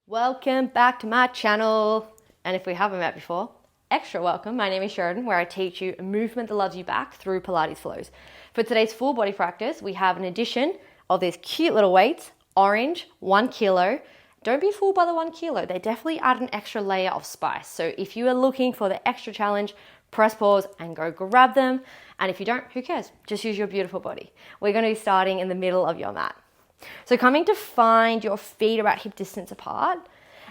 Welcome back to my channel. And if we haven't met before, extra welcome. My name is Sheridan, where I teach you a movement that loves you back through Pilates flows. For today's full body practice, we have an addition of these cute little weights, orange, 1 kilo. Don't be fooled by the 1 kilo. They definitely add an extra layer of spice. So if you are looking for the extra challenge, press pause and go grab them. And if you don't, who cares? Just use your beautiful body. We're going to be starting in the middle of your mat. So coming to find your feet about hip distance apart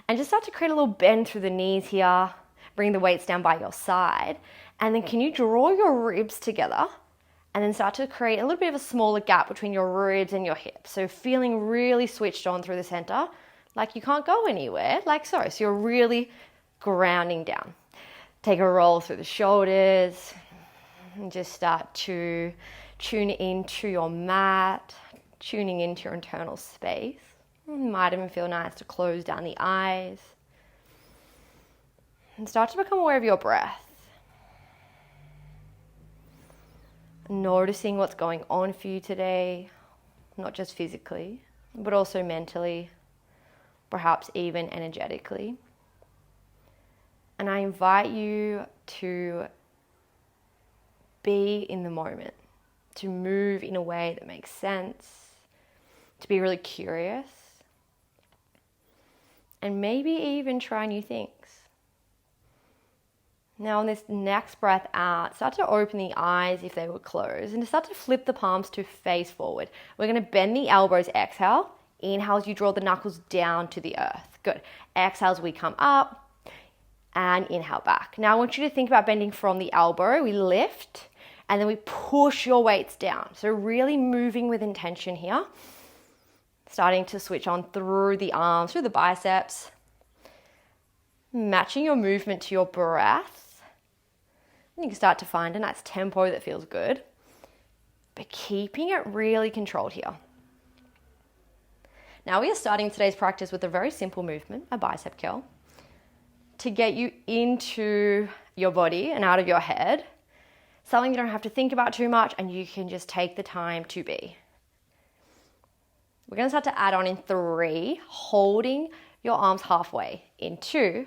and just start to create a little bend through the knees here. Bring the weights down by your side. And then can you draw your ribs together and then start to create a little bit of a smaller gap between your ribs and your hips. So feeling really switched on through the center, like you can't go anywhere, like so. So you're really grounding down. Take a roll through the shoulders and just start to tune into your mat. Tuning into your internal space. It might even feel nice to close down the eyes. And start to become aware of your breath. Noticing what's going on for you today, not just physically, but also mentally, perhaps even energetically. And I invite you to be in the moment, to move in a way that makes sense, to be really curious, and maybe even try new things. Now on this next breath out, start to open the eyes if they were closed and to start to flip the palms to face forward. We're going to bend the elbows, exhale. Inhale as you draw the knuckles down to the earth. Good. Exhale as we come up and inhale back. Now I want you to think about bending from the elbow. We lift and then we push your weights down. So really moving with intention here. Starting to switch on through the arms, through the biceps. Matching your movement to your breath. And you can start to find a nice tempo that feels good. But keeping it really controlled here. Now we are starting today's practice with a very simple movement, a bicep curl. To get you into your body and out of your head. Something you don't have to think about too much and you can just take the time to be. We're going to start to add on in 3, holding your arms halfway. In 2.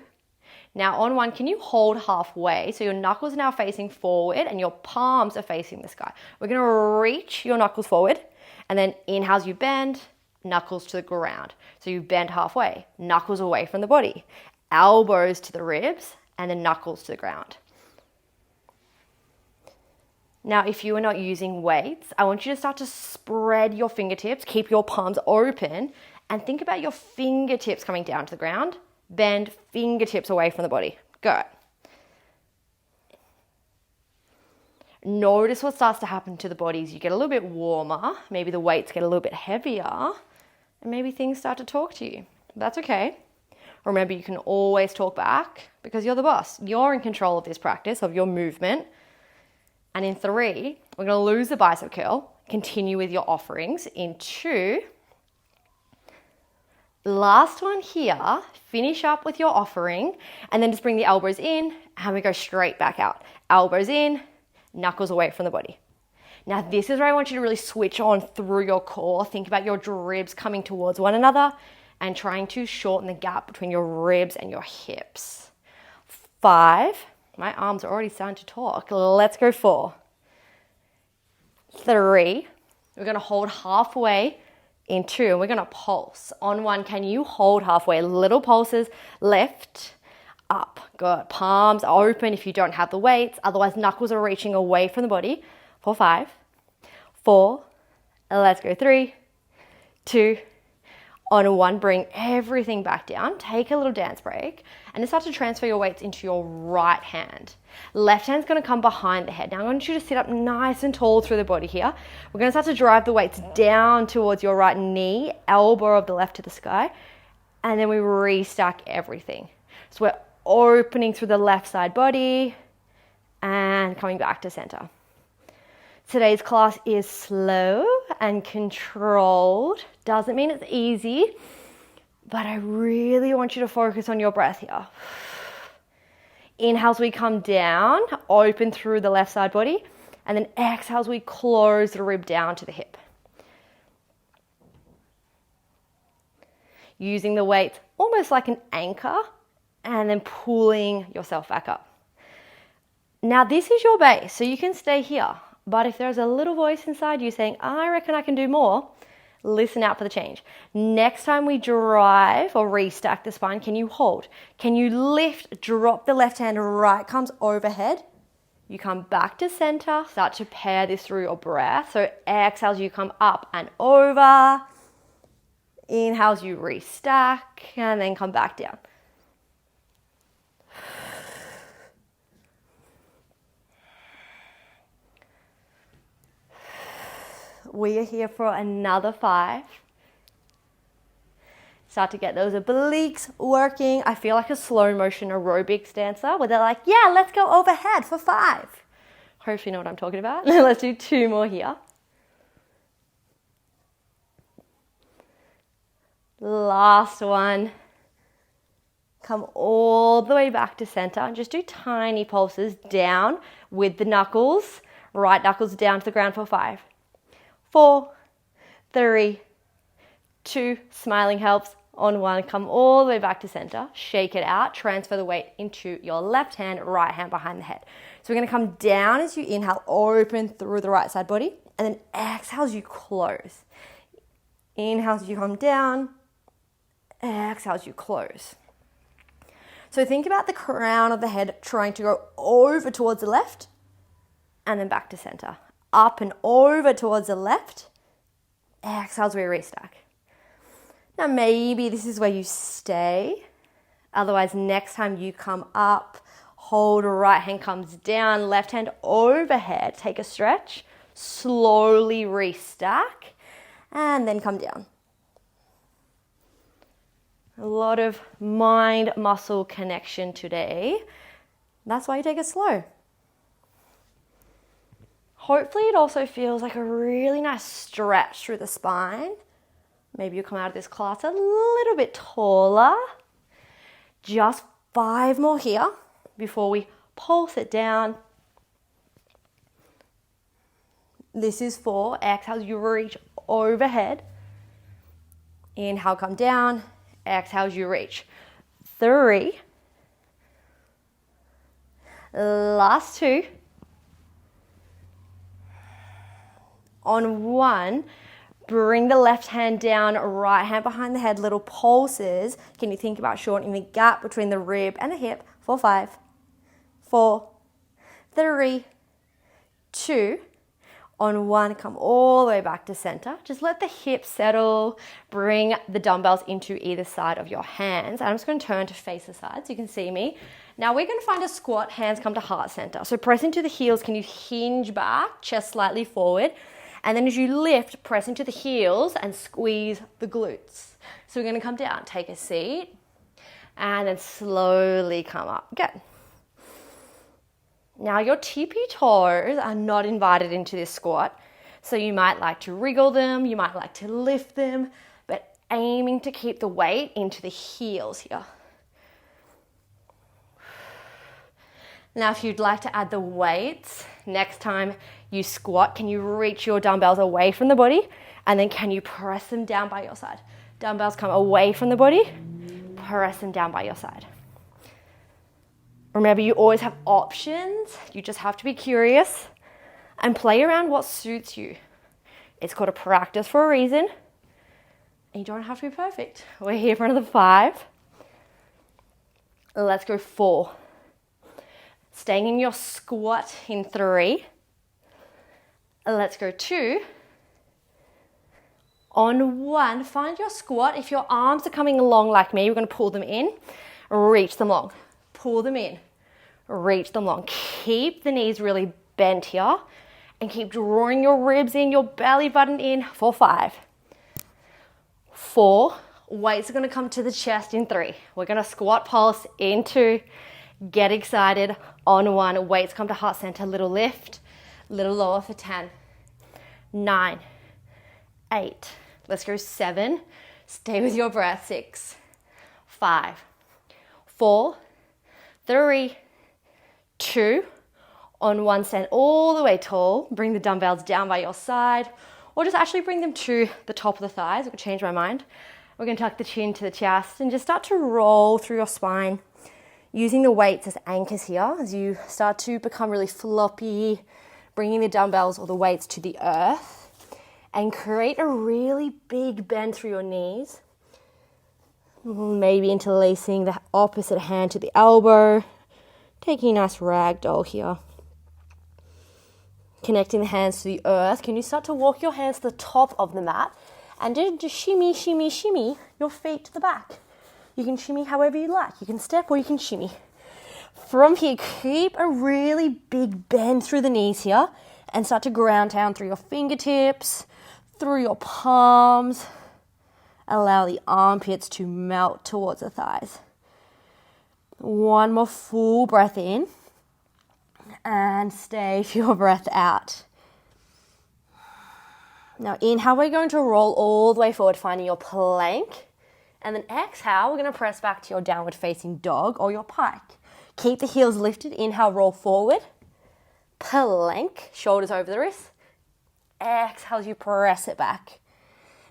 Now on 1, can you hold halfway? So your knuckles are now facing forward and your palms are facing the sky. We're going to reach your knuckles forward and then inhale as you bend, knuckles to the ground. So you bend halfway, knuckles away from the body, elbows to the ribs and then knuckles to the ground. Now, if you are not using weights, I want you to start to spread your fingertips, keep your palms open, and think about your fingertips coming down to the ground. Bend fingertips away from the body. Go. Notice what starts to happen to the body as you get a little bit warmer. Maybe the weights get a little bit heavier, and maybe things start to talk to you. That's okay. Remember, you can always talk back because you're the boss. You're in control of this practice, of your movement. And in 3, we're going to lose the bicep curl, continue with your offerings. In 2, last one here, finish up with your offering and then just bring the elbows in and we go straight back out. Elbows in, knuckles away from the body. Now this is where I want you to really switch on through your core. Think about your ribs coming towards one another and trying to shorten the gap between your ribs and your hips. 5. My arms are already starting to talk. Let's go 4. 3. We're going to hold halfway in 2 and we're going to pulse. On 1, can you hold halfway? Little pulses, lift, up. Good. Palms are open if you don't have the weights. Otherwise, knuckles are reaching away from the body. For 5, 4, let's go 3, 2, on 1, bring everything back down. Take a little dance break and then start to transfer your weights into your right hand. Left hand's going to come behind the head. Now I want you to sit up nice and tall through the body here. We're going to start to drive the weights down towards your right knee, elbow of the left to the sky, and then we restack everything. So we're opening through the left side body and coming back to center. Today's class is slow and controlled. Doesn't mean it's easy, but I really want you to focus on your breath here. Inhale as we come down, open through the left side body, and then exhale as we close the rib down to the hip. Using the weights almost like an anchor, and then pulling yourself back up. Now this is your base, so you can stay here. But if there's a little voice inside you saying, I reckon I can do more, listen out for the change. Next time we drive or restack the spine, can you hold? Can you lift, drop the left hand, right comes overhead? You come back to center, start to pair this through your breath. So exhales, you come up and over. Inhales, you restack, and then come back down. We are here for another 5. Start to get those obliques working. I feel like a slow motion aerobics dancer where they're like, yeah, let's go overhead for 5. Hopefully you know what I'm talking about. Let's do 2 more here. Last one. Come all the way back to center and just do tiny pulses down with the knuckles. Right knuckles down to the ground for 5. 4, 3, 2, smiling helps. On 1, come all the way back to center. Shake it out. Transfer the weight into your left hand, right hand behind the head. So we're going to come down as you inhale, open through the right side body. And then exhale as you close. Inhale as you come down. Exhale as you close. So think about the crown of the head trying to go over towards the left and then back to center. Up and over towards the left. Exhale as we restack. Now maybe this is where you stay. Otherwise, next time you come up, hold, right hand comes down, left hand overhead. Take a stretch, slowly restack, and then come down. A lot of mind-muscle connection today. That's why you take it slow. Hopefully it also feels like a really nice stretch through the spine. Maybe you come out of this class a little bit taller. Just 5 more here before we pulse it down. This is 4. Exhale, you reach overhead. Inhale, come down. Exhale, you reach. 3. Last 2. On 1, bring the left hand down, right hand behind the head, little pulses. Can you think about shortening the gap between the rib and the hip for 5, 4, 3, 2. On 1, come all the way back to center. Just let the hips settle. Bring the dumbbells into either side of your hands. I'm just going to turn to face the side so you can see me. Now we're going to find a squat, hands come to heart center. So press into the heels. Can you hinge back, chest slightly forward? And then as you lift, press into the heels and squeeze the glutes. So we're going to come down, take a seat, and then slowly come up. Good. Now your tippy toes are not invited into this squat. So you might like to wriggle them, you might like to lift them, but aiming to keep the weight into the heels here. Now, if you'd like to add the weights, next time you squat, can you reach your dumbbells away from the body? And then can you press them down by your side? Dumbbells come away from the body, press them down by your side. Remember, you always have options. You just have to be curious and play around what suits you. It's called a practice for a reason. And you don't have to be perfect. We're here for another 5. Let's go 4. Staying in your squat in 3. Let's go 2. On 1, find your squat. If your arms are coming along like me, we're going to pull them in, reach them long. Pull them in, reach them long. Keep the knees really bent here and keep drawing your ribs in, your belly button in for 5. 4, weights are going to come to the chest in 3. We're going to squat pulse in 2. Get excited on 1. Weights come to heart center. Little lift, little lower for 10. 9, 8. Let's go 7. Stay with your breath. 6, 5, 4, 3, 2. On 1, stand all the way tall. Bring the dumbbells down by your side, or just actually bring them to the top of the thighs. I could change my mind. We're going to tuck the chin to the chest and just start to roll through your spine, using the weights as anchors here as you start to become really floppy, bringing the dumbbells or the weights to the earth, and create a really big bend through your knees. Maybe interlacing the opposite hand to the elbow, taking a nice ragdoll here. Connecting the hands to the earth. Can you start to walk your hands to the top of the mat and just shimmy, shimmy, shimmy your feet to the back. You can shimmy however you like. You can step or you can shimmy. From here, keep a really big bend through the knees here and start to ground down through your fingertips, through your palms. Allow the armpits to melt towards the thighs. One more full breath in and stay for your breath out. Now inhale, we're going to roll all the way forward, finding your plank. And then exhale, we're going to press back to your downward facing dog or your pike. Keep the heels lifted. Inhale, roll forward. Plank, shoulders over the wrists. Exhale as you press it back.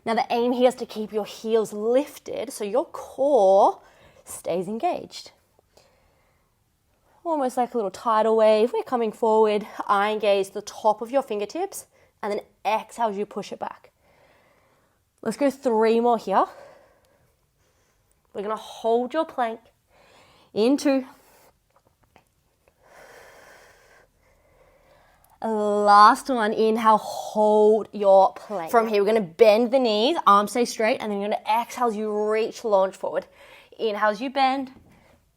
Now the aim here is to keep your heels lifted so your core stays engaged. Almost like a little tidal wave. We're coming forward, eye engage the top of your fingertips, and then exhale as you push it back. Let's go 3 more here. We're going to hold your plank into. Last one, inhale, hold your plank. From here, we're going to bend the knees, arms stay straight, and then you're going to exhale as you reach, launch forward. Inhale as you bend,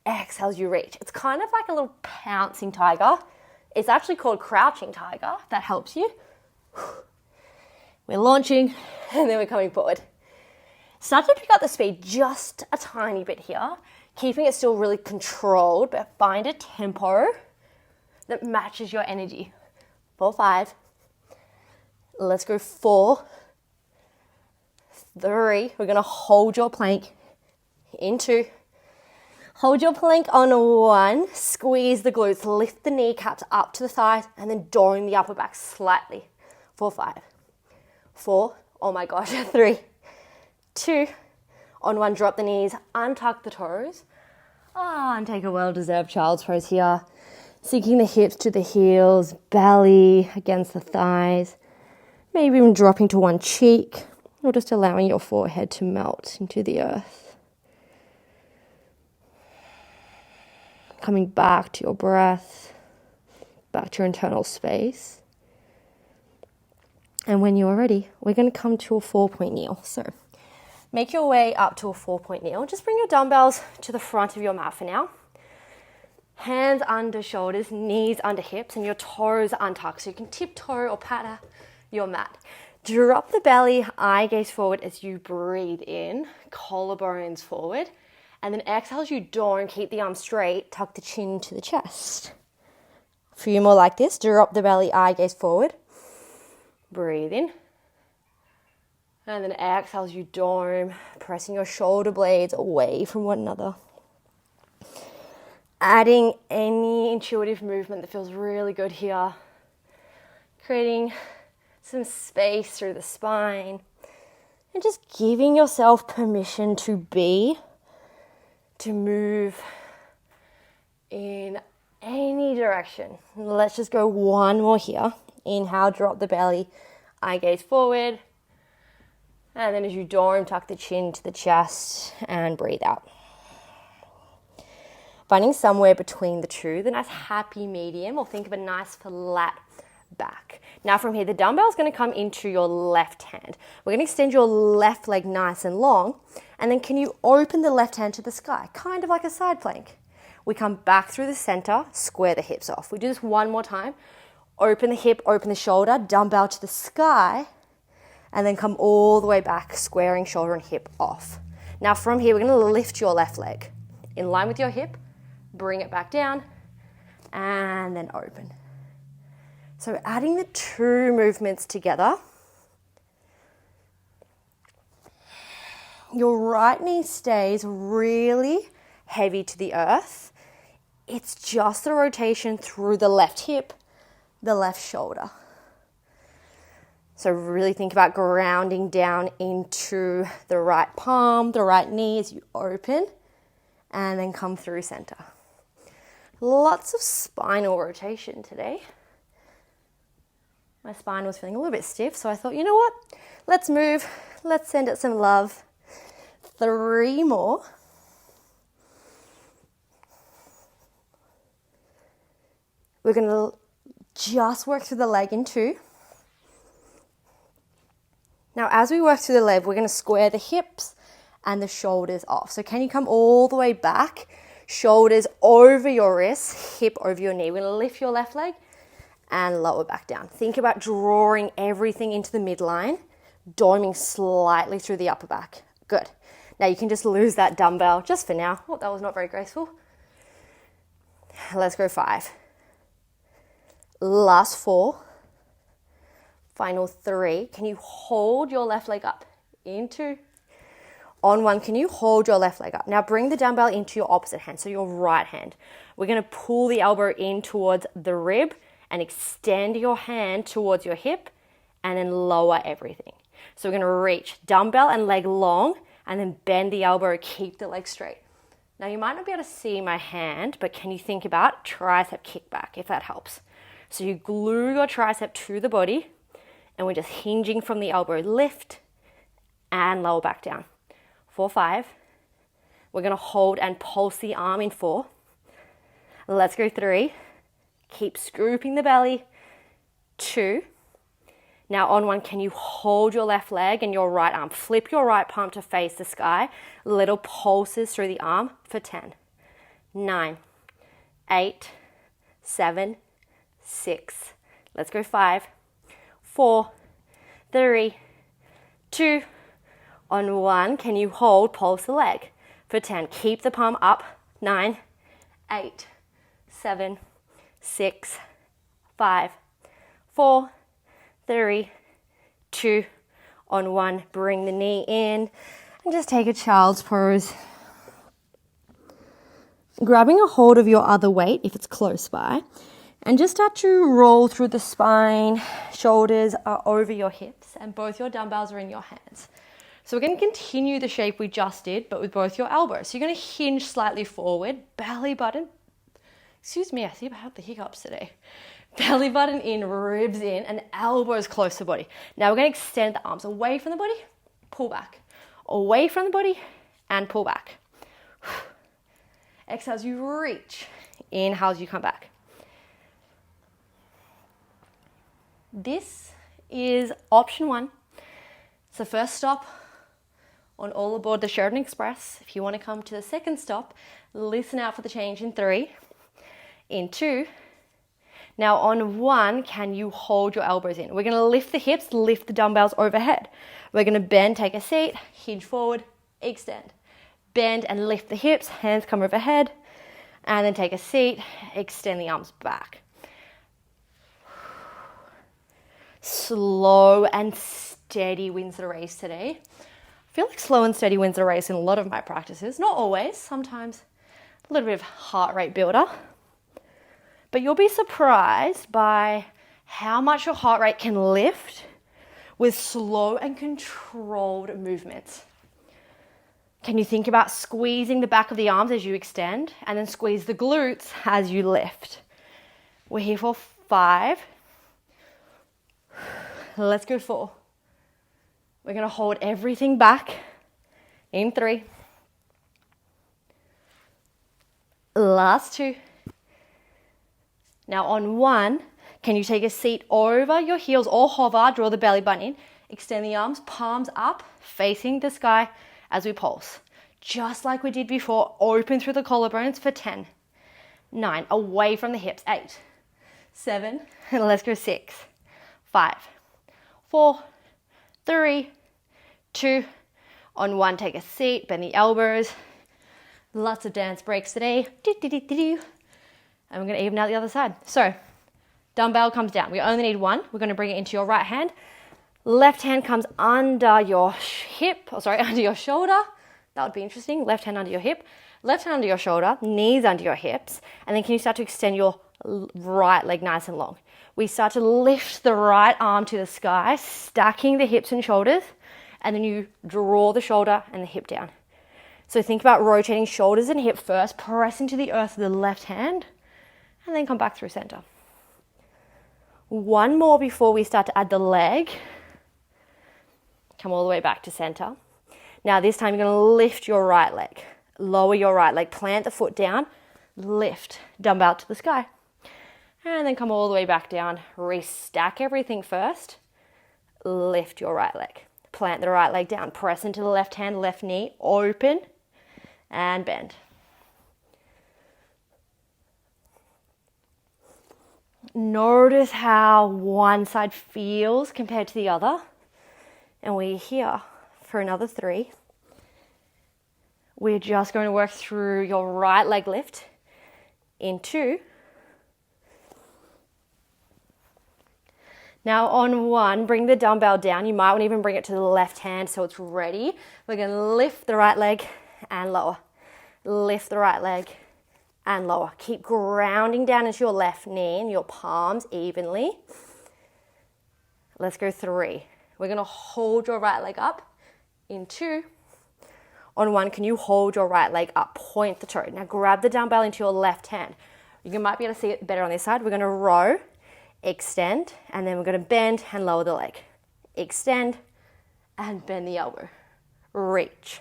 exhale as you reach. It's kind of like a little pouncing tiger. It's actually called crouching tiger, if that helps you. We're launching, and then we're coming forward. Start to pick up the speed just a tiny bit here, keeping it still really controlled, but find a tempo that matches your energy. 4, 5. Let's go 4, 3. We're going to hold your plank in 2. Hold your plank on 1. Squeeze the glutes. Lift the kneecaps up to the thighs and then drawing the upper back slightly. 4, 5. 4. Oh my gosh. 3, 2. On 1, drop the knees. Untuck the toes. And take a well-deserved child's pose here. Sinking the hips to the heels, belly against the thighs, maybe even dropping to one cheek, or just allowing your forehead to melt into the earth. Coming back to your breath, back to your internal space. And when you're ready, we're going to come to a 4-point kneel. So make your way up to a 4-point kneel. Just bring your dumbbells to the front of your mat for now. Hands under shoulders, knees under hips, and your toes untucked. So you can tiptoe or patter your mat. Drop the belly, eye gaze forward as you breathe in, collarbones forward. And then exhale as you don't keep the arms straight, tuck the chin to the chest. A few more like this. Drop the belly, eye gaze forward. Breathe in. And then exhale as you dome, pressing your shoulder blades away from one another. Adding any intuitive movement that feels really good here. Creating some space through the spine. And just giving yourself permission to be, to move in any direction. Let's just go 1 more here. Inhale, drop the belly, eye gaze forward. And then as you dome, tuck the chin to the chest and breathe out. Finding somewhere between the two, the nice happy medium, or think of a nice flat back. Now from here, the dumbbell is going to come into your left hand. We're going to extend your left leg nice and long, and then can you open the left hand to the sky, kind of like a side plank. We come back through the center, square the hips off. We do this 1 more time. Open the hip, open the shoulder, dumbbell to the sky, and then come all the way back, squaring shoulder and hip off. Now from here, we're going to lift your left leg in line with your hip. Bring it back down and then open. So adding the 2 movements together. Your right knee stays really heavy to the earth. It's just the rotation through the left hip, the left shoulder. So really think about grounding down into the right palm, the right knee as you open, and then come through center. Lots of spinal rotation today. My spine was feeling a little bit stiff, so I thought, you know what? Let's move. Let's send it some love. 3 more. We're going to just work through the leg in 2. Now, as we work through the leg, we're going to square the hips and the shoulders off. So can you come all the way back? Shoulders over your wrists, hip over your knee. We're going to lift your left leg and lower back down. Think about drawing everything into the midline, doming slightly through the upper back. Good. Now you can just lose that dumbbell just for now. Oh, that was not very graceful. Let's go 5. Last 4. Final 3. Can you hold your left leg up? In 2. On 1, can you hold your left leg up? Now bring the dumbbell into your opposite hand, so your right hand. We're going to pull the elbow in towards the rib and extend your hand towards your hip and then lower everything. So we're going to reach dumbbell and leg long and then bend the elbow, keep the leg straight. Now you might not be able to see my hand, but can you think about tricep kickback, if that helps? So you glue your tricep to the body, and we're just hinging from the elbow, lift and lower back down. 4, 5. We're going to hold and pulse the arm in 4. Let's go 3. Keep scooping the belly. 2. Now on 1, can you hold your left leg and your right arm? Flip your right palm to face the sky. Little pulses through the arm for 10. 9, 8, 7, 6. Let's go 5. 4, 3, 2. On 1, can you hold, pulse the leg for 10. Keep the palm up. 9, 8, 7, 6, 5, 4, 3, 2. On 1, bring the knee in and just take a child's pose. Grabbing a hold of your other weight if it's close by. And just start to roll through the spine. Shoulders are over your hips and both your dumbbells are in your hands. So we're going to continue the shape we just did, but with both your elbows. So you're going to hinge slightly forward, belly button. Excuse me, I think I have the hiccups today. Belly button in, ribs in, and elbows close to the body. Now we're going to extend the arms away from the body, pull back. Away from the body, and pull back. Exhale as you reach. Inhale as you come back. This is option 1. It's the first stop on all aboard the Sheridan Express. If you want to come to the second stop, listen out for the change in 3, in 2. Now on 1, can you hold your elbows in? We're going to lift the hips, lift the dumbbells overhead. We're going to bend, take a seat, hinge forward, extend. Bend and lift the hips, hands come overhead, and then take a seat, extend the arms back. Slow and steady wins the race today. I feel like slow and steady wins the race in a lot of my practices. Not always, sometimes a little bit of heart rate builder. But you'll be surprised by how much your heart rate can lift with slow and controlled movements. Can you think about squeezing the back of the arms as you extend and then squeeze the glutes as you lift? We're here for 5. Let's go 4. We're going to hold everything back in 3. Last 2. Now on 1, can you take a seat over your heels or hover, draw the belly button in, extend the arms, palms up, facing the sky as we pulse. Just like we did before, open through the collarbones for 10. 9, away from the hips, 8, 7, and let's go 6, 5, 4, 3, 2. On 1, take a seat, bend the elbows. Lots of dance breaks today. And we're going to even out the other side. So, dumbbell comes down. We only need 1. We're going to bring it into your right hand. Left hand comes under your hip, under your shoulder. That would be interesting. Left hand under your hip. Left hand under your shoulder, knees under your hips. And then can you start to extend your right leg nice and long. we start to lift the right arm to the sky, stacking the hips and shoulders, and then you draw the shoulder and the hip down. So think about rotating shoulders and hip first, press into the earth with the left hand, and then come back through center. One more before we start to add the leg. Come all the way back to center. Now this time you're going to lift your right leg. Lower your right leg, plant the foot down, lift, dumbbell to the sky. And then come all the way back down, restack everything first, lift your right leg. Plant the right leg down, press into the left hand, left knee, open and bend. Notice how one side feels compared to the other. And we're here for another 3. We're just going to work through your right leg lift in 2. Now on 1, bring the dumbbell down. You might want to even bring it to the left hand so it's ready. We're going to lift the right leg and lower. Lift the right leg and lower. Keep grounding down into your left knee and your palms evenly. Let's go 3. We're going to hold your right leg up in 2. On 1, can you hold your right leg up? Point the toe. Now grab the dumbbell into your left hand. You might be able to see it better on this side. We're going to row, extend, and then we're going to bend and lower the leg. Extend and bend the elbow. Reach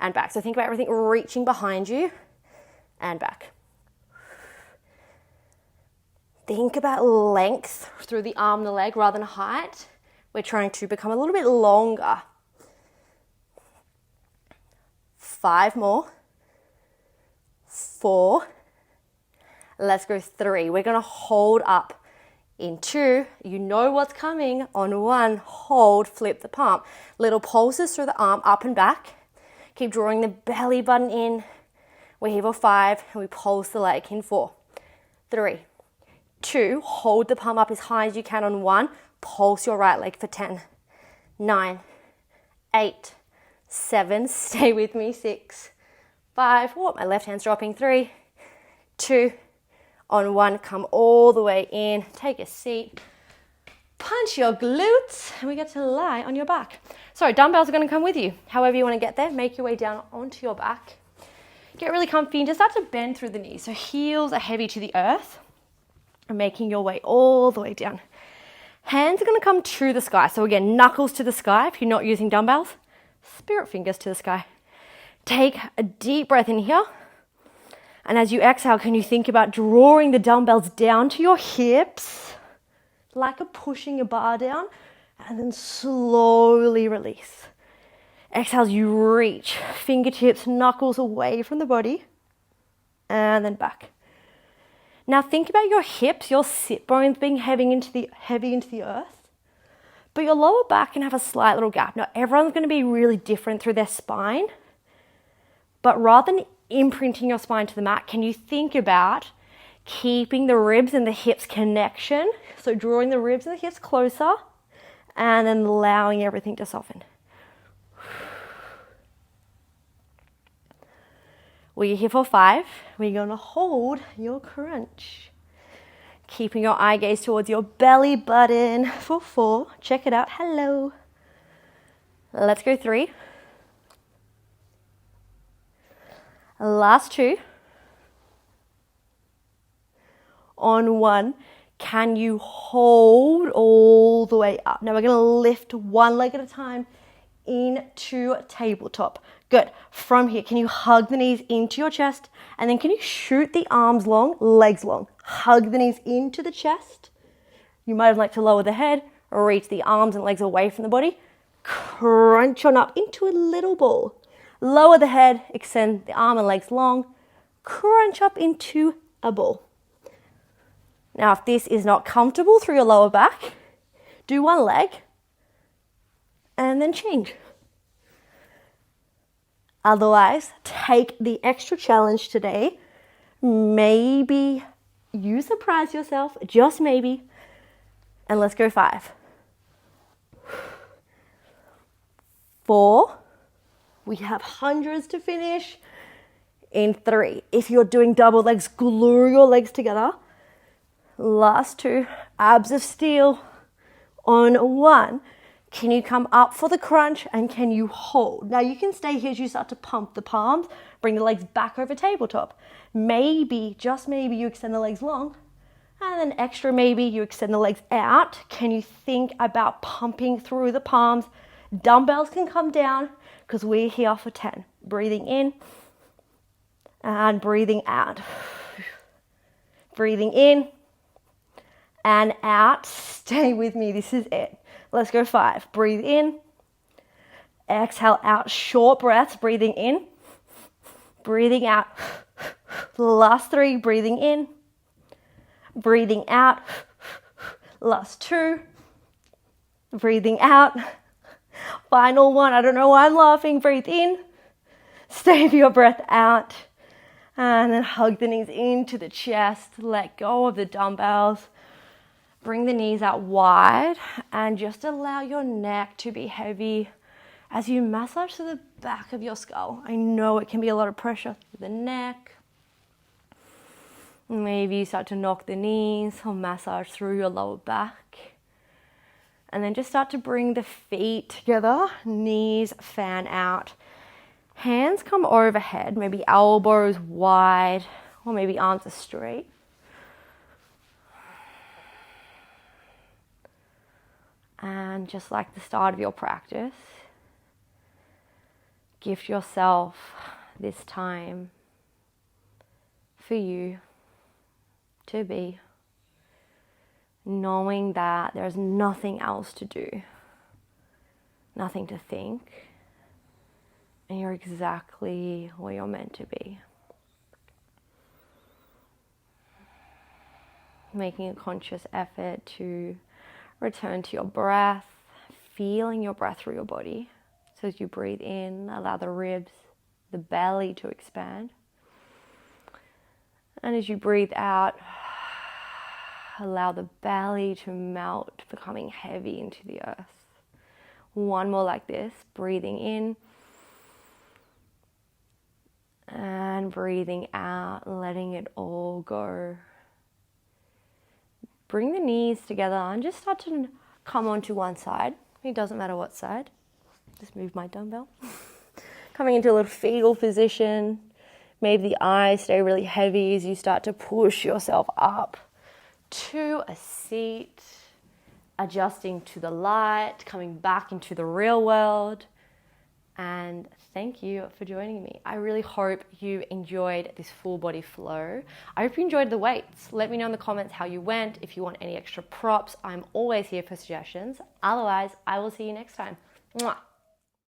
and back. So think about everything reaching behind you and back. Think about length through the arm and the leg rather than height. We're trying to become a little bit longer. 5 more. 4. Let's go 3. We're going to hold up in 2. You know what's coming. On 1, hold, flip the palm. Little pulses through the arm, up and back. Keep drawing the belly button in. We heave for 5, and we pulse the leg in 4. 3, 2, hold the palm up as high as you can on 1. Pulse your right leg for 10, 9, 8, 7, stay with me, 6, 5, my left hand's dropping, 3, 2, on 1, come all the way in, take a seat, punch your glutes, and we get to lie on your back. So dumbbells are going to come with you. However you want to get there, make your way down onto your back. Get really comfy and just start to bend through the knees. So heels are heavy to the earth, and making your way all the way down. Hands are going to come to the sky. So again, knuckles to the sky if you're not using dumbbells. Spirit fingers to the sky. Take a deep breath in here. And as you exhale, can you think about drawing the dumbbells down to your hips, like a pushing a bar down, and then slowly release. Exhale, you reach, fingertips, knuckles away from the body, and then back. Now think about your hips, your sit bones being heavy into the earth, but your lower back can have a slight little gap. Now everyone's going to be really different through their spine, but rather than imprinting your spine to the mat, can you think about keeping the ribs and the hips connection? So drawing the ribs and the hips closer and then allowing everything to soften. We're here for 5. We're going to hold your crunch. Keeping your eye gaze towards your belly button for 4. Check it out. Hello. Let's go 3. Last 2. On 1, can you hold all the way up? Now we're going to lift one leg at a time into tabletop. Good. From here, can you hug the knees into your chest? And then can you shoot the arms long, legs long? Hug the knees into the chest. You might like to lower the head, or reach the arms and legs away from the body. Crunch on up into a little ball. Lower the head, extend the arm and legs long. Crunch up into a ball. Now, if this is not comfortable through your lower back, do one leg and then change. Otherwise, take the extra challenge today. Maybe you surprise yourself, just maybe, and let's go 5. 4. We have hundreds to finish. In 3. If you're doing double legs, glue your legs together. Last 2. Abs of steel. On 1. Can you come up for the crunch and can you hold? Now you can stay here as you start to pump the palms. Bring the legs back over tabletop. Maybe, just maybe, you extend the legs long. And then extra maybe you extend the legs out. Can you think about pumping through the palms? Dumbbells can come down because we're here for 10. Breathing in and breathing out. Breathing in and out. Stay with me. This is it. Let's go 5. Breathe in. Exhale out. Short breaths. Breathing in. Breathing out. Last 3. Breathing in. Breathing out. Last 2. Breathing out. Final 1. I don't know why I'm laughing. Breathe in. Save your breath out. And then hug the knees into the chest. Let go of the dumbbells. Bring the knees out wide and just allow your neck to be heavy as you massage to the back of your skull. I know it can be a lot of pressure through the neck. Maybe you start to knock the knees or massage through your lower back. And then just start to bring the feet together. Knees fan out. Hands come overhead, maybe elbows wide, or maybe arms are straight. And just like the start of your practice, gift yourself this time for you to be, knowing that there's nothing else to do, nothing to think, and you're exactly where you're meant to be. Making a conscious effort to return to your breath, feeling your breath through your body. So as you breathe in, allow the ribs, the belly to expand. And as you breathe out, allow the belly to melt, becoming heavy into the earth. 1 more like this, breathing in and breathing out, letting it all go. Bring the knees together and just start to come onto one side. It doesn't matter what side. Just move my dumbbell. Coming into a little fetal position. Maybe the eyes stay really heavy as you start to push yourself up to a seat. Adjusting to the light, coming back into the real world. And thank you for joining me. I really hope you enjoyed this full body flow. I hope you enjoyed the weights. Let me know in the comments how you went. If you want any extra props, I'm always here for suggestions. Otherwise, I will see you next time. Mwah.